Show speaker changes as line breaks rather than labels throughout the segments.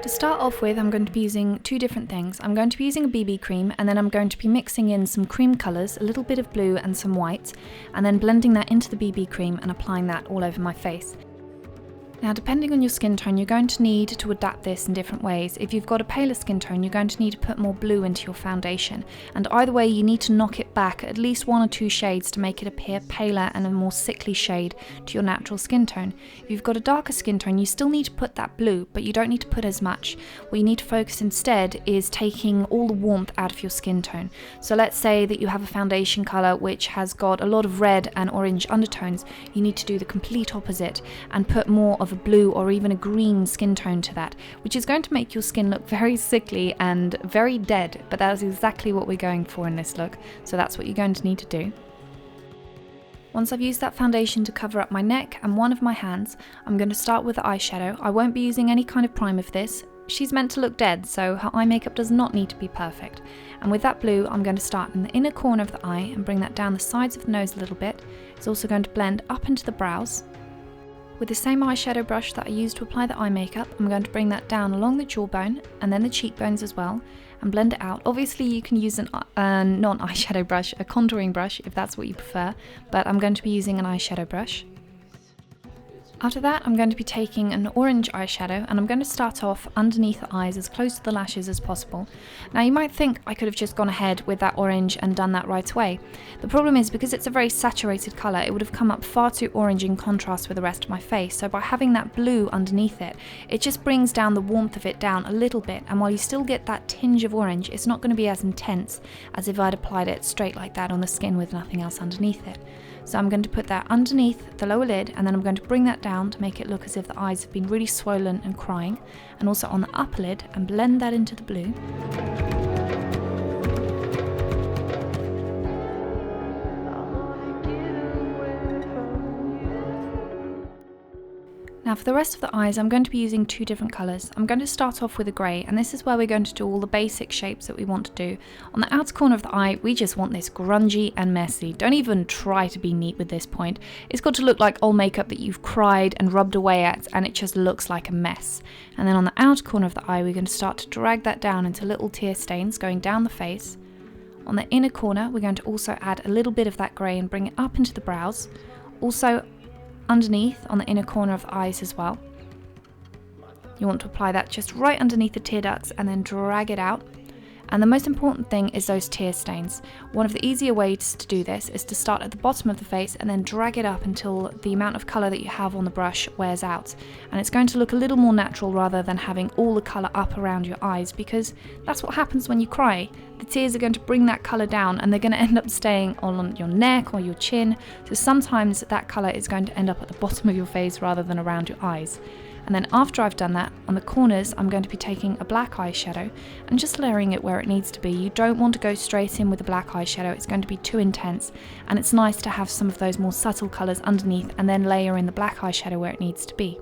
To start off with, I'm going to be using two different things. I'm going to be using a BB cream, and then I'm going to be mixing in some cream colours, a little bit of blue and some white, and then blending that into the BB cream and applying that all over my face. Now, depending on your skin tone, you're going to need to adapt this in different ways. If you've got a paler skin tone, you're going to need to put more blue into your foundation. And either way, you need to knock it back at least 1 or 2 shades to make it appear paler and a more sickly shade to your natural skin tone. If you've got a darker skin tone, you still need to put that blue, but you don't need to put as much. What you need to focus instead is taking all the warmth out of your skin tone. So let's say that you have a foundation colour which has got a lot of red and orange undertones. You need to do the complete opposite and put more of a blue or even a green skin tone to that, which is going to make your skin look very sickly and very dead, but that is exactly what we're going for in this look, so that's what you're going to need to do. Once I've used that foundation to cover up my neck and one of my hands, I'm going to start with the eyeshadow. I won't be using any kind of primer for this. She's meant to look dead, so her eye makeup does not need to be perfect. And with that blue, I'm going to start in the inner corner of the eye and bring that down the sides of the nose a little bit. It's also going to blend up into the brows. With the same eyeshadow brush that I used to apply the eye makeup, I'm going to bring that down along the jawbone and then the cheekbones as well and blend it out. Obviously you can use a non-eyeshadow brush, a contouring brush if that's what you prefer, but I'm going to be using an eyeshadow brush. After that, I'm going to be taking an orange eyeshadow and I'm going to start off underneath the eyes as close to the lashes as possible. Now you might think I could have just gone ahead with that orange and done that right away. The problem is because it's a very saturated colour, it would have come up far too orange in contrast with the rest of my face. So by having that blue underneath it, it just brings down the warmth of it down a little bit, and while you still get that tinge of orange, it's not going to be as intense as if I'd applied it straight like that on the skin with nothing else underneath it. So I'm going to put that underneath the lower lid and then I'm going to bring that down to make it look as if the eyes have been really swollen and crying, and also on the upper lid, and blend that into the blue. Now for the rest of the eyes, I'm going to be using two different colours. I'm going to start off with a grey, and this is where we're going to do all the basic shapes that we want to do. On the outer corner of the eye, we just want this grungy and messy. Don't even try to be neat with this point. It's got to look like old makeup that you've cried and rubbed away at, and it just looks like a mess. And then on the outer corner of the eye, we're going to start to drag that down into little tear stains going down the face. On the inner corner, we're going to also add a little bit of that grey and bring it up into the brows. Also, underneath on the inner corner of the eyes as well. You want to apply that just right underneath the tear ducts and then drag it out. And the most important thing is those tear stains. One of the easier ways to do this is to start at the bottom of the face and then drag it up until the amount of colour that you have on the brush wears out. And it's going to look a little more natural rather than having all the colour up around your eyes, because that's what happens when you cry. The tears are going to bring that colour down and they're going to end up staying on your neck or your chin. So sometimes that colour is going to end up at the bottom of your face rather than around your eyes. And then after I've done that, on the corners, I'm going to be taking a black eyeshadow and just layering it where it needs to be. You don't want to go straight in with a black eyeshadow, it's going to be too intense. And it's nice to have some of those more subtle colours underneath and then layer in the black eyeshadow where it needs to be.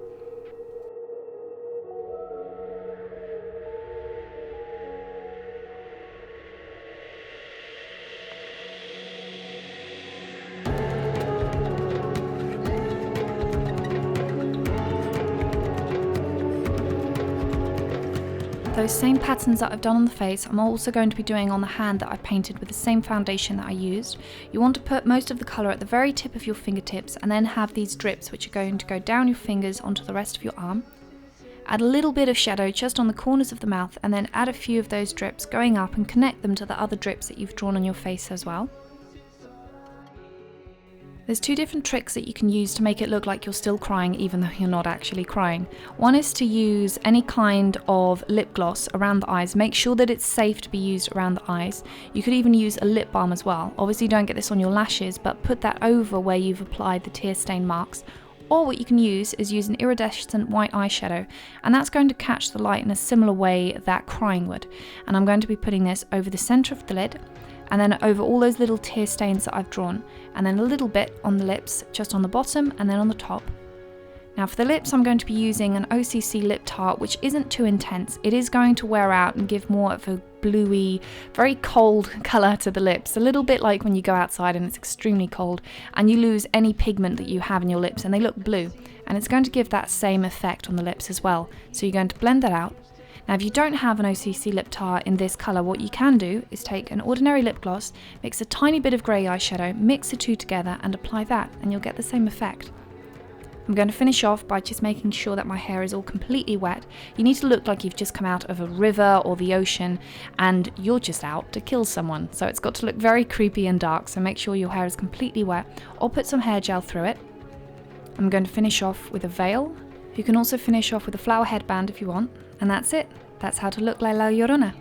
Those same patterns that I've done on the face, I'm also going to be doing on the hand that I painted with the same foundation that I used. You want to put most of the colour at the very tip of your fingertips and then have these drips which are going to go down your fingers onto the rest of your arm. Add a little bit of shadow just on the corners of the mouth and then add a few of those drips going up and connect them to the other drips that you've drawn on your face as well. There's two different tricks that you can use to make it look like you're still crying even though you're not actually crying. One is to use any kind of lip gloss around the eyes. Make sure that it's safe to be used around the eyes. You could even use a lip balm as well. Obviously don't get this on your lashes, but put that over where you've applied the tear stain marks. Or what you can use is use an iridescent white eyeshadow, and that's going to catch the light in a similar way that crying would. And I'm going to be putting this over the centre of the lid, and then over all those little tear stains that I've drawn, and then a little bit on the lips, just on the bottom and then on the top. Now for the lips, I'm going to be using an OCC lip tart, which isn't too intense. It is going to wear out and give more of a bluey, very cold colour to the lips, a little bit like when you go outside and it's extremely cold and you lose any pigment that you have in your lips and they look blue, and it's going to give that same effect on the lips as well. So you're going to blend that out. Now if you don't have an OCC lip tar in this colour, what you can do is take an ordinary lip gloss, mix a tiny bit of grey eyeshadow, mix the two together and apply that, and you'll get the same effect. I'm going to finish off by just making sure that my hair is all completely wet. You need to look like you've just come out of a river or the ocean and you're just out to kill someone. So it's got to look very creepy and dark, so make sure your hair is completely wet, or put some hair gel through it. I'm going to finish off with a veil. You can also finish off with a flower headband if you want, and that's it. That's how to look like La Llorona.